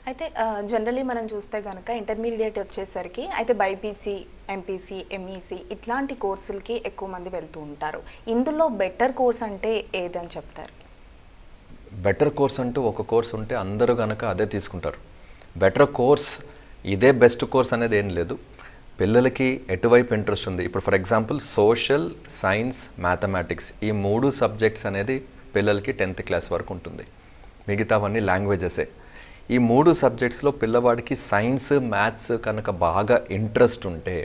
అయితే జనరల్లీ మనం చూస్తే కనుక ఇంటర్మీడియట్ వచ్చేసరికి అయితే బైపీసీ, ఎంపీసీ, ఎంఈసీ ఇట్లాంటి కోర్సులకి ఎక్కువ మంది వెళ్తూ ఉంటారు. ఇందులో బెటర్ కోర్స్ అంటే ఏదని చెప్తారు? బెటర్ కోర్స్ అంటూ ఒక కోర్స్ ఉంటే అందరూ కనుక అదే తీసుకుంటారు. బెటర్ కోర్స్ ఇదే బెస్ట్ కోర్స్ అనేది ఏం లేదు. పిల్లలకి ఎటువైపు ఇంట్రెస్ట్ ఉంది, ఇప్పుడు for example social, science, mathematics ఈ 3 సబ్జెక్ట్స్ అనేది పిల్లలకి 10th క్లాస్ వరకు ఉంటుంది. మిగతావన్నీ లాంగ్వేజెసే. ఈ 3 సబ్జెక్ట్స్లో పిల్లవాడికి సైన్స్, మ్యాథ్స్ కనుక బాగా ఇంట్రెస్ట్ ఉంటే,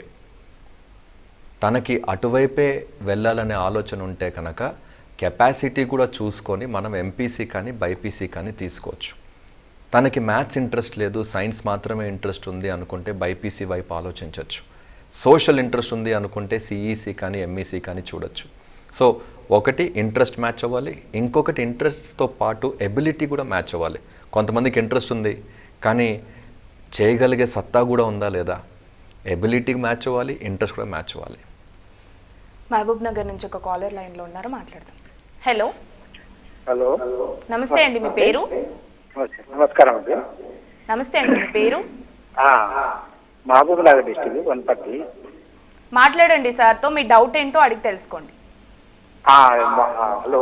తనకి అటువైపే వెళ్ళాలనే ఆలోచన ఉంటే కనుక కెపాసిటీ కూడా చూసుకొని మనం ఎంపీసీ కానీ బైపీసీ కానీ తీసుకోవచ్చు. తనకి మ్యాథ్స్ ఇంట్రెస్ట్ లేదు, సైన్స్ మాత్రమే ఇంట్రెస్ట్ ఉంది అనుకుంటే బైపీసీ వైపు ఆలోచించవచ్చు. సోషల్ ఇంట్రెస్ట్ ఉంది అనుకుంటే సిఈసీ కానీ ఎంఈసీ కానీ చూడొచ్చు. సో ఒకటి ఇంట్రెస్ట్ మ్యాచ్ అవ్వాలి, ఇంకొకటి ఇంట్రెస్ట్తో పాటు ఎబిలిటీ కూడా మ్యాచ్ అవ్వాలి. కొంతమందికి ఇంట్రెస్ట్ ఉంది కానీ చేయగలిగే సత్తా కూడా ఉందా లేదా, ఎబిలిటీ మ్యాచ్ అవ్వాలి, ఇంట్రెస్ట్ కూడా మ్యాచ్ అవ్వాలి. మహబూబ్ నగర్ నుంచి ఒక కాలర్ లైన్లో ఉన్నారు, మాట్లాడదాం సార్. హలో హలో, నమస్తే అండి, మీ పేరు? నమస్కారం అండి. నమస్తే అండి, మీ పేరు? మహబూబ్ నగర్ డిస్ట్రిక్ట్ వనపర్తి. మాట్లాడండి సార్తో, మీ డౌట్ ఏంటో అడిగి తెలుసుకోండి. Hello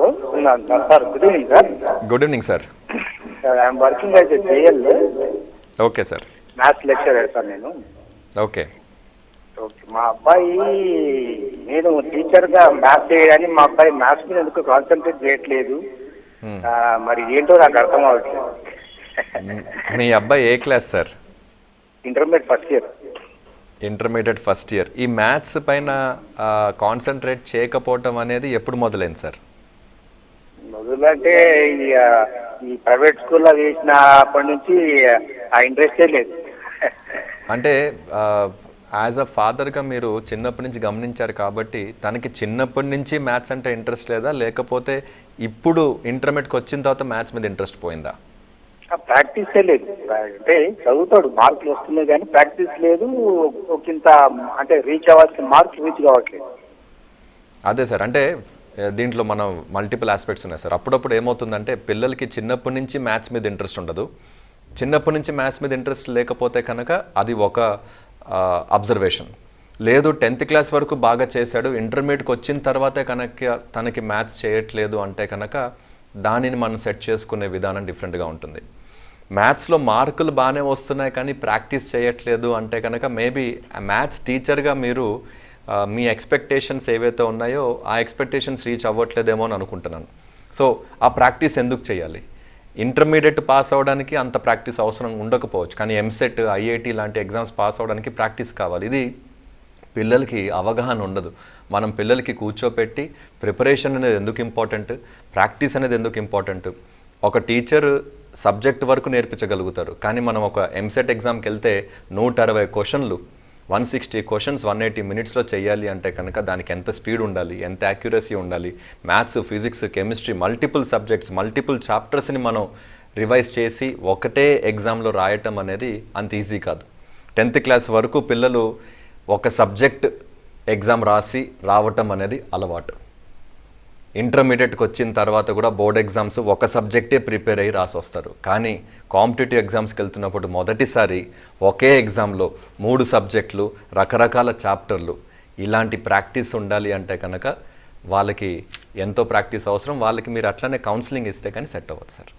sir, good evening sir. Good evening sir. I'm working as a JL. Okay sir. Maths lecturer sir నేను. ఓకే. ఓకే, మా అబ్బాయి, నేను టీచర్గా మ్యాథ్స్ చేయడానికి మా అబ్బాయి మ్యాథ్స్ మీద ఎందుకు కాన్సన్ట్రేట్ చేయట్లేదు, మరి ఏంటో నాకు అర్థం అవ్వట్లేదు. మీ అబ్బాయి ఏ class sir? Intermediate first year. Intermediate first year. ఈ మ్యాథ్స్ పైన కాన్సన్ట్రేట్ చేయకపోవటం అనేది ఎప్పుడు మొదలైంది సార్? మొదలంటే ఈ ప్రైవేట్ స్కూల్లో వేసినప్పటి నుంచి ఆ ఇంట్రెస్టే లేదు. అంటే యాజ్ అ ఫాదర్గా మీరు చిన్నప్పటి నుంచి గమనించారు కాబట్టి తనకి చిన్నప్పటి నుంచి మ్యాథ్స్ అంటే ఇంట్రెస్ట్ లేదా, లేకపోతే ఇప్పుడు ఇంటర్మీడియట్కి వచ్చిన తర్వాత మ్యాథ్స్ మీద ఇంట్రెస్ట్ పోయిందా? ప్రాక్టీసే లేదు. అంటే చదువుతాడు, మార్కులు వస్తున్నాయి కానీ ప్రాక్టీస్ లేదు. ఒకంత అంటే రీచ్ అవ్వాల్సిన మార్క్స్ రీచ్ కావట్లేదు. అదే సార్, అంటే దీంట్లో మనం మల్టిపుల్ ఆస్పెక్ట్స్ ఉన్నాయి సార్. అప్పుడప్పుడు ఏమవుతుందంటే పిల్లలకి చిన్నప్పటి నుంచి మ్యాథ్స్ మీద ఇంట్రెస్ట్ ఉండదు. చిన్నప్పటి నుంచి మ్యాథ్స్ మీద ఇంట్రెస్ట్ లేకపోతే కనుక అది ఒక అబ్జర్వేషన్. లేదు 10th క్లాస్ వరకు బాగా చేశాడు, ఇంటర్మీడియట్కి వచ్చిన తర్వాతే కనుక తనకి మ్యాథ్స్ చేయట్లేదు అంటే కనుక దానిని మనం సెట్ చేసుకునే విధానం డిఫరెంట్గా ఉంటుంది. మ్యాథ్స్లో మార్కులు బాగానే వస్తున్నాయి కానీ ప్రాక్టీస్ చేయట్లేదు అంటే కనుక మేబీ మ్యాథ్స్ టీచర్గా మీరు మీ ఎక్స్పెక్టేషన్స్ ఏవైతే ఉన్నాయో ఆ ఎక్స్పెక్టేషన్స్ రీచ్ అవ్వట్లేదేమో అని అనుకుంటున్నాను. సో ఆ ప్రాక్టీస్ ఎందుకు చేయాలి? ఇంటర్మీడియట్ పాస్ అవ్వడానికి అంత ప్రాక్టీస్ అవసరం ఉండకపోవచ్చు, కానీ ఎంసెట్, ఐఐటి లాంటి ఎగ్జామ్స్ పాస్ అవ్వడానికి ప్రాక్టీస్ కావాలి. ఇది పిల్లలకి అవగాహన ఉండదు. మనం పిల్లలకి కూర్చోపెట్టి ప్రిపరేషన్ అనేది ఎందుకు ఇంపార్టెంట్, ప్రాక్టీస్ అనేది ఎందుకు ఇంపార్టెంట్. ఒక టీచర్ సబ్జెక్ట్ వరకు నేర్పించగలుగుతారు, కానీ మనం ఒక ఎంసెట్ ఎగ్జామ్కి వెళ్తే 160 క్వశ్చన్లు, 160 క్వశ్చన్స్ 180 మినిట్స్లో చేయాలి అంటే కనుక దానికి ఎంత స్పీడ్ ఉండాలి, ఎంత యాక్యురసీ ఉండాలి. Maths, physics, chemistry, multiple subjects, multiple చాప్టర్స్ని మనం రివైజ్ చేసి ఒకటే ఎగ్జామ్లో రాయటం అనేది అంత ఈజీ కాదు. 10th క్లాస్ వరకు పిల్లలు ఒక సబ్జెక్ట్ ఎగ్జామ్ రాసి రావటం అనేది అలవాటు. ఇంటర్మీడియట్కి వచ్చిన తర్వాత కూడా బోర్డ్ ఎగ్జామ్స్ ఒక సబ్జెక్టే ప్రిపేర్ అయ్యి రాసి వస్తారు. కానీ కాంపిటేటివ్ ఎగ్జామ్స్కి వెళ్తున్నప్పుడు మొదటిసారి ఒకే ఎగ్జామ్లో 3 సబ్జెక్టులు, రకరకాల చాప్టర్లు, ఇలాంటి ప్రాక్టీస్ ఉండాలి అంటే కనుక వాళ్ళకి ఎంతో ప్రాక్టీస్ అవసరం. వాళ్ళకి మీరు అట్లనే కౌన్సిలింగ్ ఇస్తే కానీ సెట్ అవ్వదు సార్.